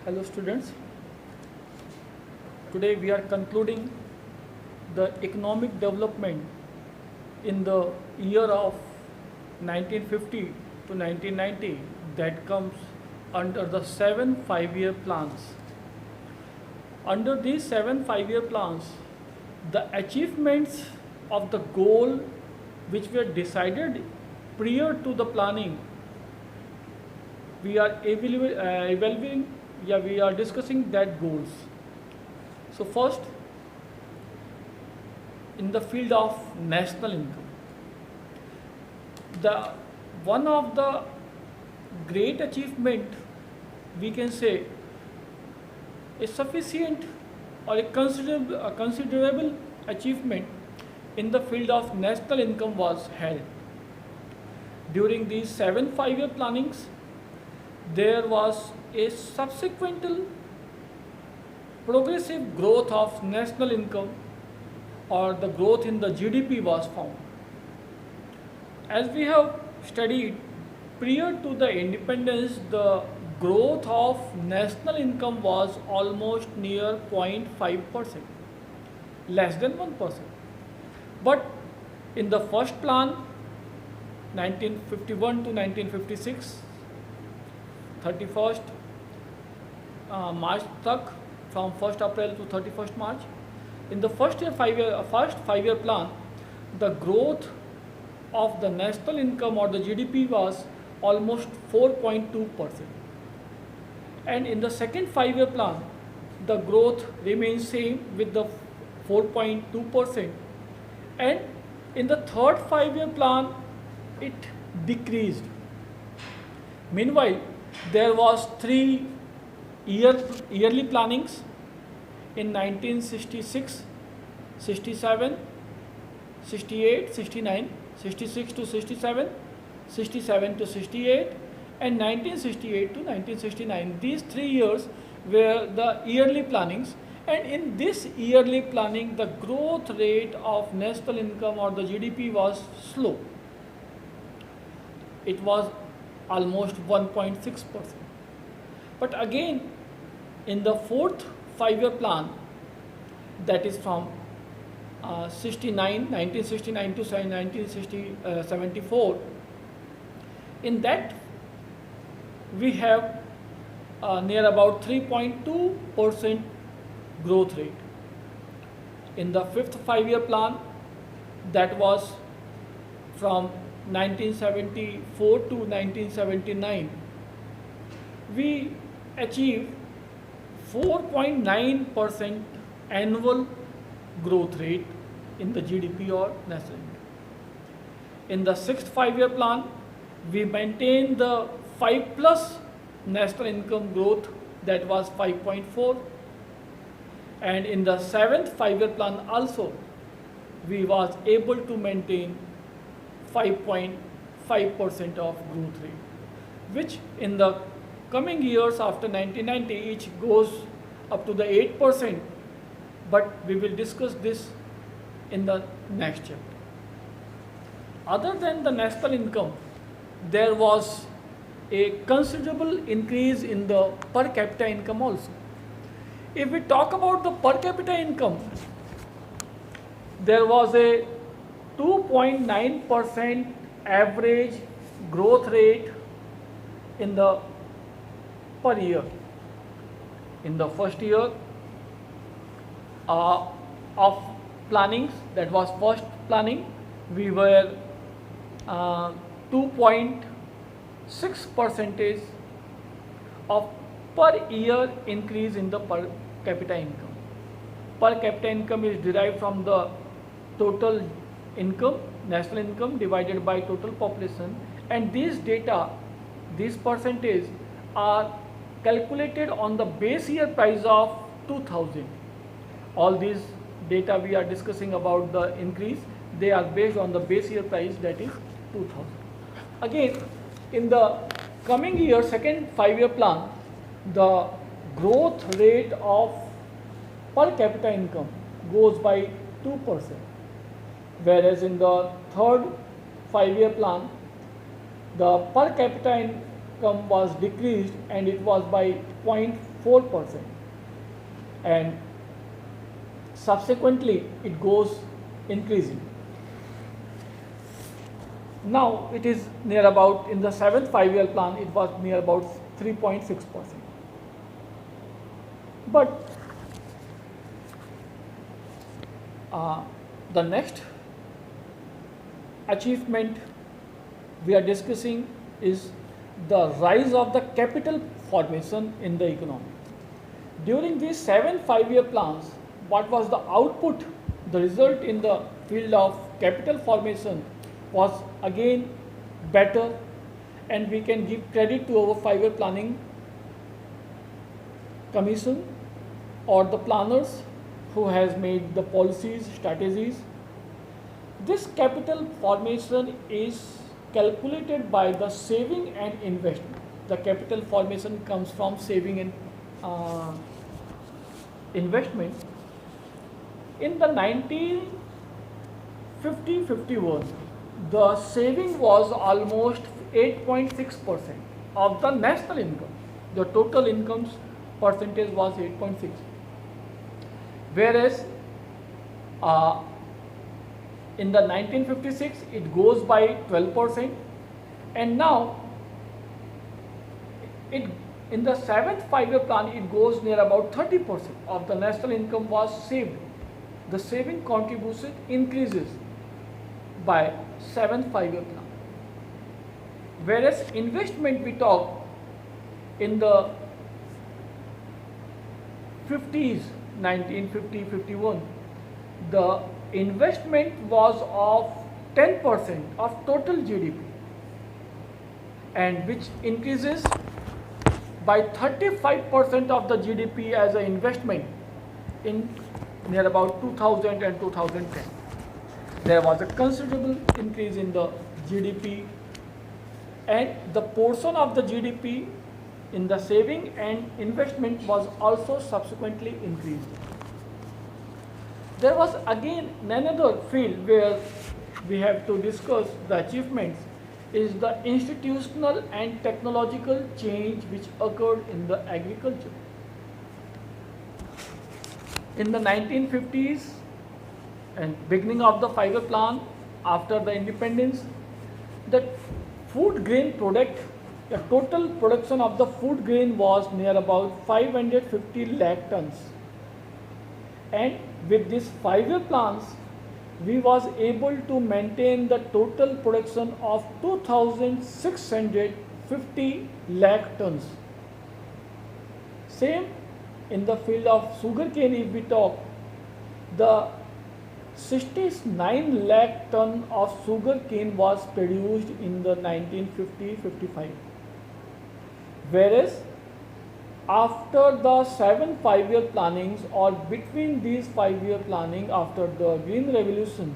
Hello students, today we are concluding the economic development in the year of 1950 to 1990 that comes under the 7 5-year plans. Under these 7 5-year plans, the achievements of the goal which were decided prior to the planning, we are evaluating, we are discussing that goals. So first, in the field of national income, the one of the great achievement, we can say, a sufficient or a considerable achievement in the field of national income was held. During these 7 5-year plannings, there was a subsequent progressive growth of national income, or the growth in the GDP was found. As we have studied, prior to the independence, the growth of national income was almost near 0.5%, less than 1%. But in the first plan, 1951 to 1956, 31st March tak, from 1st April to 31st March, in the first 5-year plan, the growth of the national income or the GDP was almost 4.2%. And in the second 5-year plan, the growth remains same with the 4.2%. And in the third 5-year plan, it decreased. Meanwhile, there was 3 yearly plannings in 1966, 67, 68, 69, 66 to 67, 67 to 68, and 1968 to 1969. These 3 years were the yearly plannings, and in this yearly planning, the growth rate of national income or the GDP was slow. It was almost 1.6%. But again, in the fourth 5-year plan, that is from 1969 to 1974, in that we have near about 3.2% growth rate. In the fifth 5-year plan, that was from 1974 to 1979, we achieved 4.9% annual growth rate in the GDP or national income. In the sixth 5-year plan, we maintained the 5 plus national income growth, that was 5.4. And in the seventh 5-year plan also, we was able to maintain 5.5% of growth rate, which in the coming years after 1990, each goes up to the 8%, but we will discuss this in the next chapter. Other than the national income, there was a considerable increase in the per capita income also. If we talk about the per capita income, there was a 2.9% average growth rate in the per year. In the first year of plannings, that was first planning, we were 2.6% of per year increase in the per capita income. Per capita income is derived from the total income, national income divided by total population, and these data, these percentage are calculated on the base year price of 2000. All these data we are discussing about the increase, they are based on the base year price, that is 2000. Again, in the coming year, second 5-year plan, the growth rate of per capita income goes by 2%, whereas in the third 5-year plan, the per capita income was decreased and it was by 0.4%, and subsequently it goes increasing. Now it is near about, in the 7th 5-year plan, it was near about 3.6%. But the next achievement we are discussing is the rise of the capital formation in the economy. During these 7 5-year plans, what was the output, the result in the field of capital formation was again better, and we can give credit to our 5-year planning commission or the planners who has made the policies, strategies. This capital formation is calculated by the saving and investment. The capital formation comes from saving and investment. In the 1950-51, the saving was almost 8.6% of the national income. The total income's percentage was 8.6. Whereas in the 1956 it goes by 12%, and now in the 7th 5-year plan it goes near about 30% of the national income was saved. The saving contribution increases by 7th 5-year plan. Whereas investment, we talk in the 50s, 1950-51, the investment was of 10% of total GDP, and which increases by 35% of the GDP as an investment in near about 2000 and 2010. There was a considerable increase in the GDP, and the portion of the GDP in the saving and investment was also subsequently increased. There was again another field where we have to discuss the achievements is the institutional and technological change which occurred in the agriculture. In the 1950s and beginning of the 5-year plan, after the independence, the food grain product, the total production of the food grain was near about 550 lakh tons. And with these 5-year plans, we was able to maintain the total production of 2,650 lakh tons. Same in the field of sugarcane, if we talk, the 69 lakh ton of sugarcane was produced in the 1950-55. Whereas after the 7 5-year plannings, or between these 5-year planning after the Green Revolution,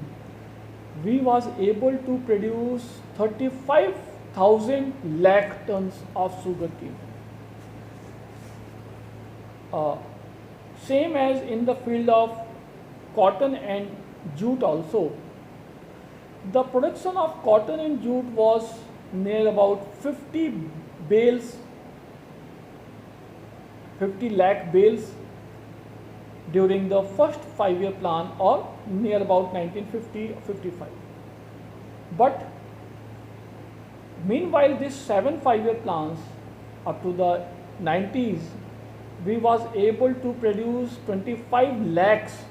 we was able to produce 35,000 lakh tons of sugarcane. Same as in the field of cotton and jute also. The production of cotton and jute was near about 50 lakh bales during the first 5-year plan, or near about 1950-55. But meanwhile, these 7 5-year plans up to the 90s, we was able to produce 25 lakhs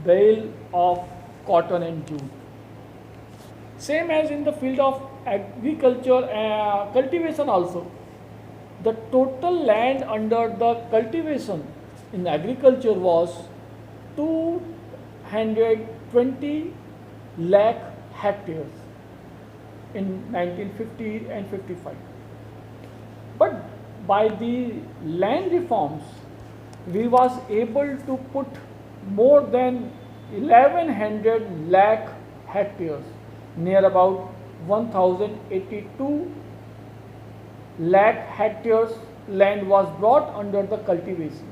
bale of cotton and jute. Same as in the field of agriculture, cultivation also. The total land under the cultivation in agriculture was 220 lakh hectares in 1950 and 55. But by the land reforms, we was able to put more than 1100 lakh hectares, near about 1082 lakh hectares land was brought under the cultivation.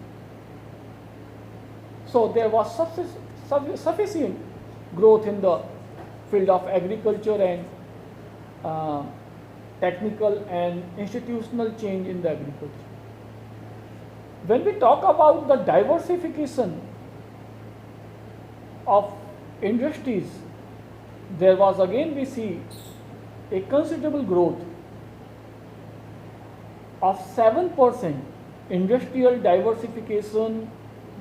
So there was technical and institutional change in the agriculture. When we talk about the diversification of industries, there was again we see a considerable growth of 7% industrial diversification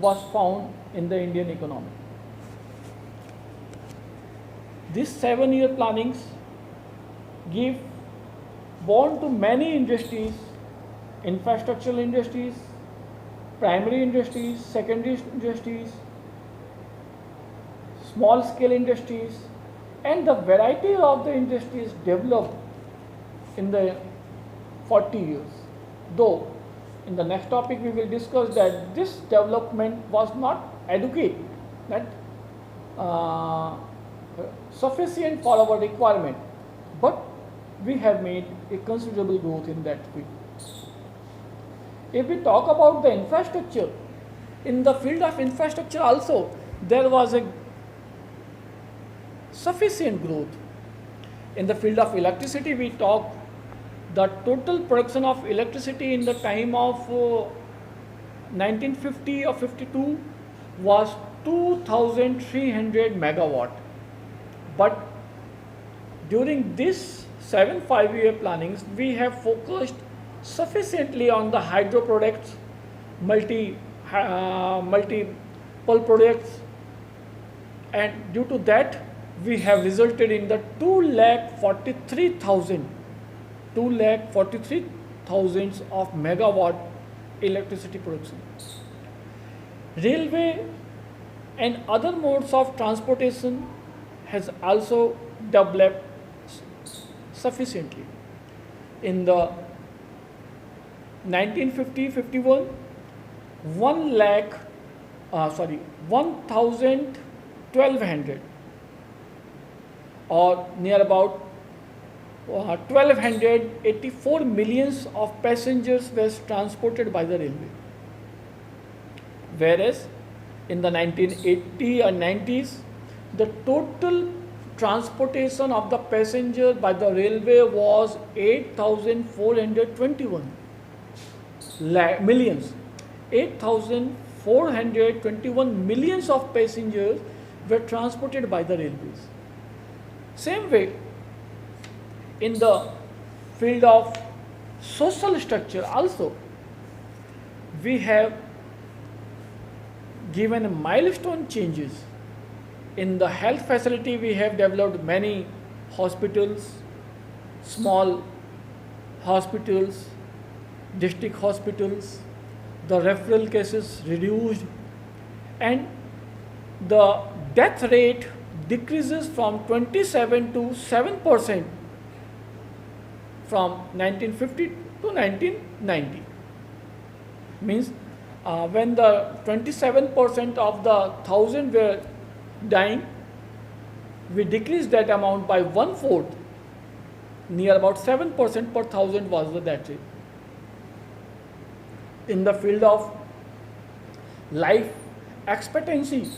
was found in the Indian economy. These 7-year plannings give born to many industries, infrastructural industries, primary industries, secondary industries, small scale industries, and the variety of the industries developed in the 40 years. Though in the next topic we will discuss that this development was not adequate, not sufficient for our requirement, but we have made a considerable growth in that field. If we talk about the infrastructure, in the field of infrastructure also there was a sufficient growth. In the field of electricity, we talk the total production of electricity in the time of 1950 or 52 was 2300 megawatt. But during this 5-year plannings, we have focused sufficiently on the hydro products, multiple products, and due to that we have resulted in the 2,43,000 of megawatt electricity production. Railway and other modes of transportation has also developed sufficiently. In the 1950-51, 1,1200 or near about 1284 millions of passengers were transported by the railway. Whereas in the 1980 and 90s, the total transportation of the passenger by the railway was 8,421 millions. 8,421 millions of passengers were transported by the railways. Same way, in the field of social structure also, we have given milestone changes. In the health facility, we have developed many hospitals, small hospitals, district hospitals, the referral cases reduced, and the death rate decreases from 27 to 7% from 1950 to 1990. Means when the 27% of the 1,000 were dying, we decreased that amount by 1/4, near about 7% per 1,000 was the death rate. In the field of life expectancy,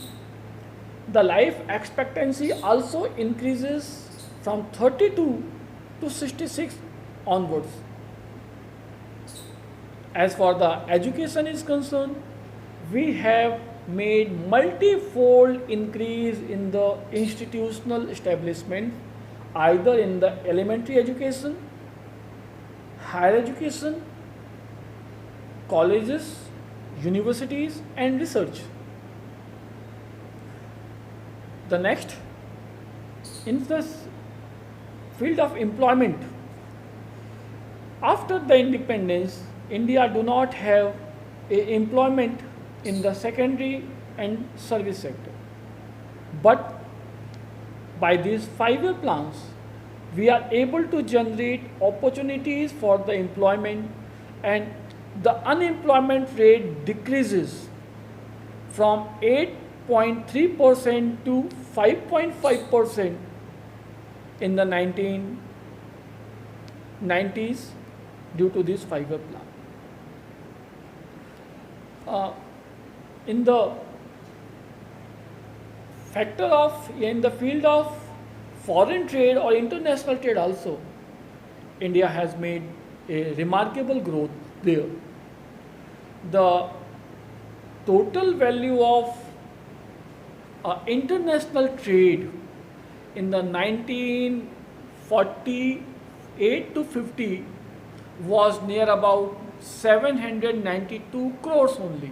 the life expectancy also increases from 32 to 66 onwards. As for the education is concerned, we have made multifold increase in the institutional establishment, either in the elementary education, higher education, colleges, universities, and research. The next, in the field of employment, after the independence, India do not have employment in the secondary and service sector. But by these 5-year plans, we are able to generate opportunities for the employment, and the unemployment rate decreases from 8.3% to 5.5% in the 1990s due to this 5-year plan. In the factor of, in the field of foreign trade or international trade also, India has made a remarkable growth there. The total value of international trade in the 1948 to 50 was near about 792 crores only,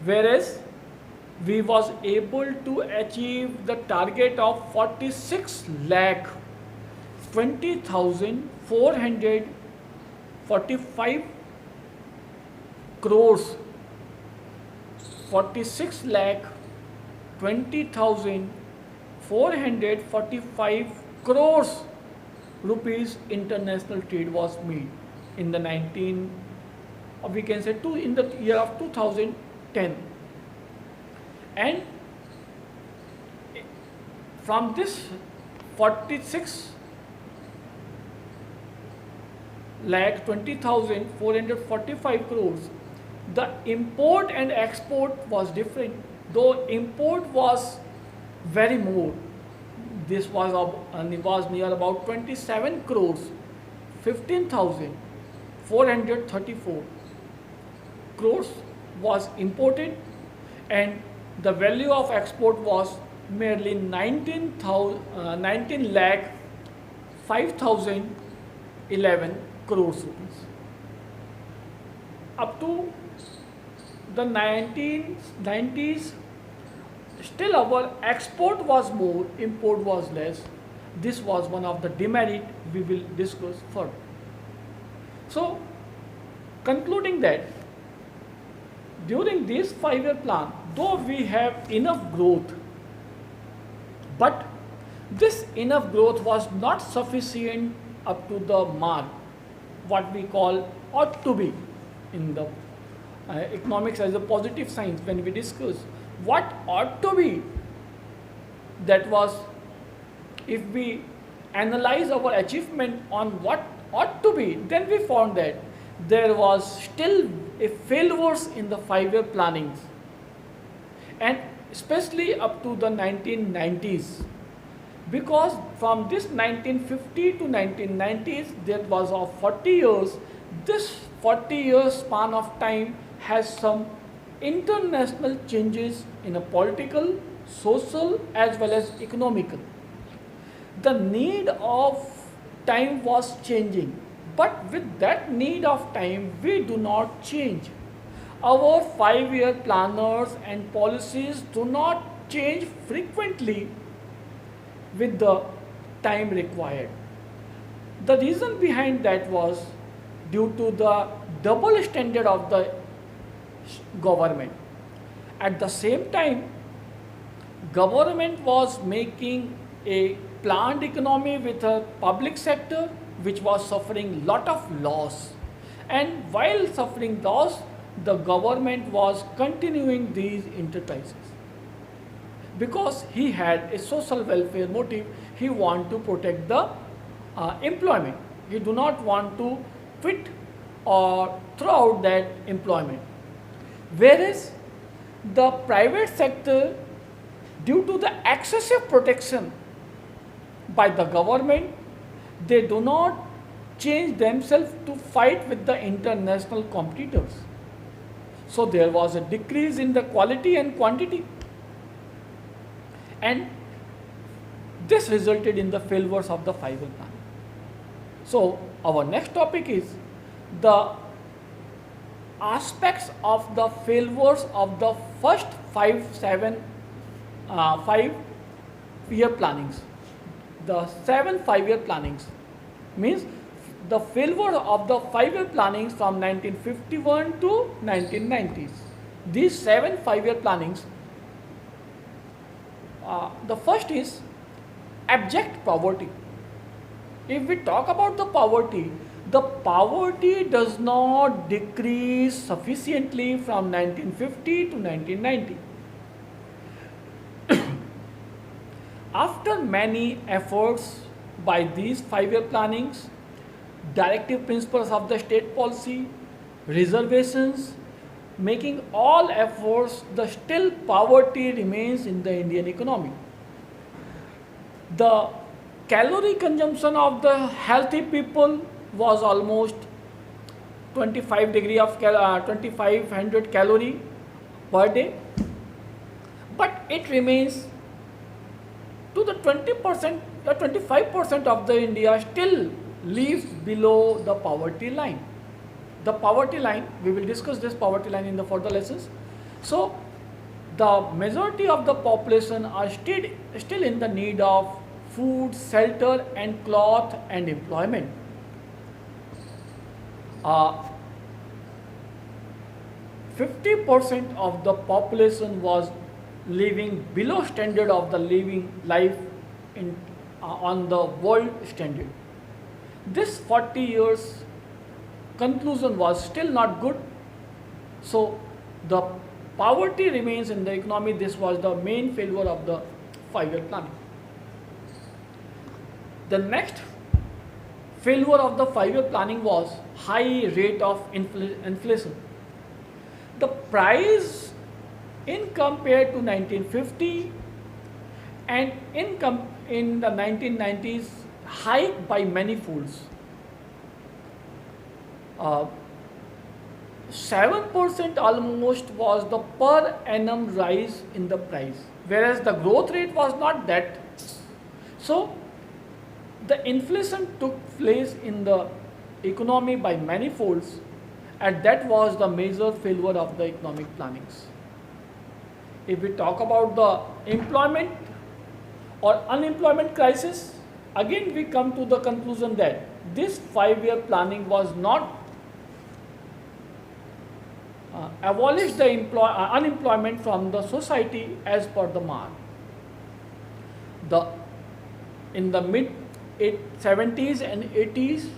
whereas we was able to achieve the target of 46 lakh 20,445 crores, 46 lakh 20,445 crores rupees international trade was made in the 19, we can say in the year of 2010. And from this 46 lakh 20,445 crores, the import and export was different. Though import was very more, this was near about 27 crores 15,434 crores was imported, and the value of export was merely 19 lakh 5,011 crores rupees. Up to the 1990s, still our export was more, import was less. This was one of the demerit we will discuss further. So, concluding that, during this 5-year plan, though we have enough growth, but this enough growth was not sufficient up to the mark, what we call ought to be in the economics as a positive science. When we discuss what ought to be, that was, if we analyze our achievement on what ought to be, then we found that there was still a failures in the 5-year plannings, and especially up to the 1990s, because from this 1950 to 1990s there was of 40 years. This 40 years span of time has some international changes in a political, social as well as economical. The need of time was changing, but with that need of time we do not change. Our 5-year planners and policies do not change frequently with the time required. The reason behind that was due to the double standard of the government. At the same time, government was making a planned economy with a public sector which was suffering lot of loss, and while suffering loss, the government was continuing these enterprises because he had a social welfare motive. He want to protect the employment. He do not want to quit or throw out that employment. Whereas the private sector, due to the excessive protection by the government, they do not change themselves to fight with the international competitors. So there was a decrease in the quality and quantity, and this resulted in the failures of the 5-year plan. So our next topic is the aspects of the failures of the first 5-year plannings. The 7 5-year plannings means the failure of the 5-year plannings from 1951 to 1990s. These 7 5-year plannings, the first is abject poverty. If we talk about the poverty does not decrease sufficiently from 1950 to 1990. After many efforts by these 5-year plannings, directive principles of the state policy, reservations, making all efforts, the still poverty remains in the Indian economy. The calorie consumption of the healthy people was almost 2500 calorie per day, but it remains to the 20% or 25% of the India still lives below the poverty line. The poverty line, we will discuss this poverty line in the further lessons. So the majority of the population are still in the need of food, shelter and cloth and employment. 50% of the population was living below standard of the living life in, on the world standard. This 40 years conclusion was still not good. So the poverty remains in the economy. This was the main failure of the 5-year planning. The next failure of the 5-year planning was high rate of inflation. The price in compared to 1950 and income in the 1990s hiked by many folds. 7% almost was the per annum rise in the price, whereas the growth rate was not that. So the inflation took place in the economy by many folds, and that was the major failure of the economic plannings. If we talk about the employment or unemployment crisis, again we come to the conclusion that this 5-year planning was not abolished the unemployment from the society as per the mark. In the mid 70s and 80s,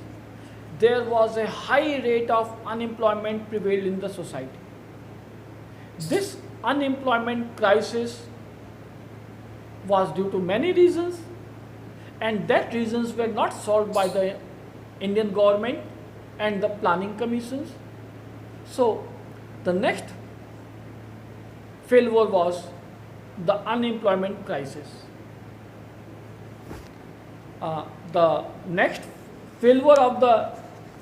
there was a high rate of unemployment prevailed in the society. This unemployment crisis was due to many reasons, and that reasons were not solved by the Indian government and the planning commissions. So the next failure was the unemployment crisis. The next failure of the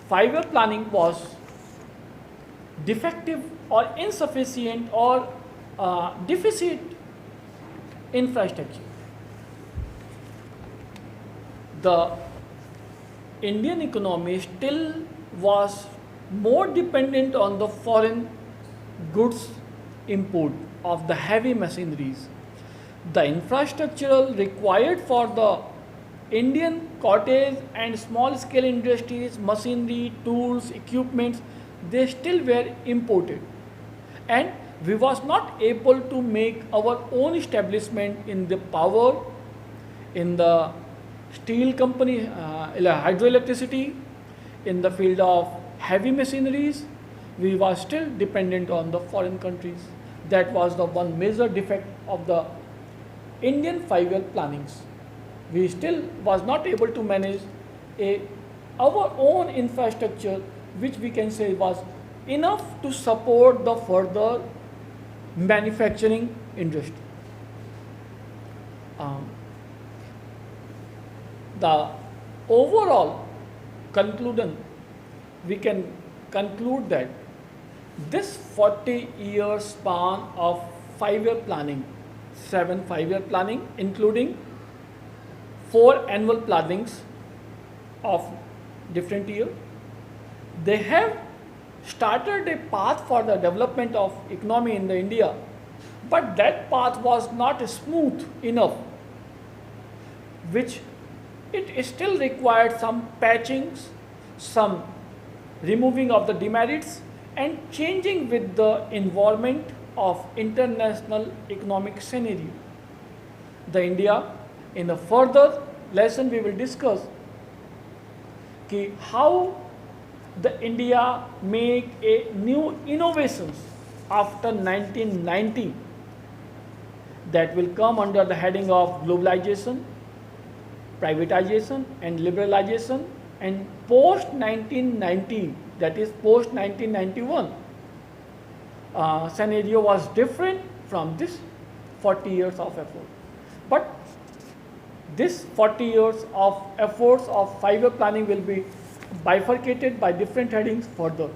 5-year planning was defective or insufficient or deficit infrastructure. The Indian economy still was more dependent on the foreign goods import of the heavy machineries. The infrastructural required for the Indian cottage and small scale industries, machinery, tools, equipments, they still were imported. And we was not able to make our own establishment in the power, in the steel company, hydroelectricity, in the field of heavy machineries. We were still dependent on the foreign countries. That was the one major defect of the Indian 5-year plannings. We still was not able to manage our own infrastructure, which we can say was enough to support the further manufacturing industry. The overall conclusion, we can conclude that this 40-year span of 5-year planning, 7 5-year planning, including 4 annual plannings of different year, they have started a path for the development of economy in the India, but that path was not smooth enough, which it still required some patchings, some removing of the demerits and changing with the environment of international economic scenario. The India, in a further lesson we will discuss how the India make a new innovations after 1990 that will come under the heading of globalization, privatization and liberalization, and post 1990, that is post 1991 scenario was different from this 40 years of effort. But This 40 years of efforts of 5-year planning will be bifurcated by different headings for the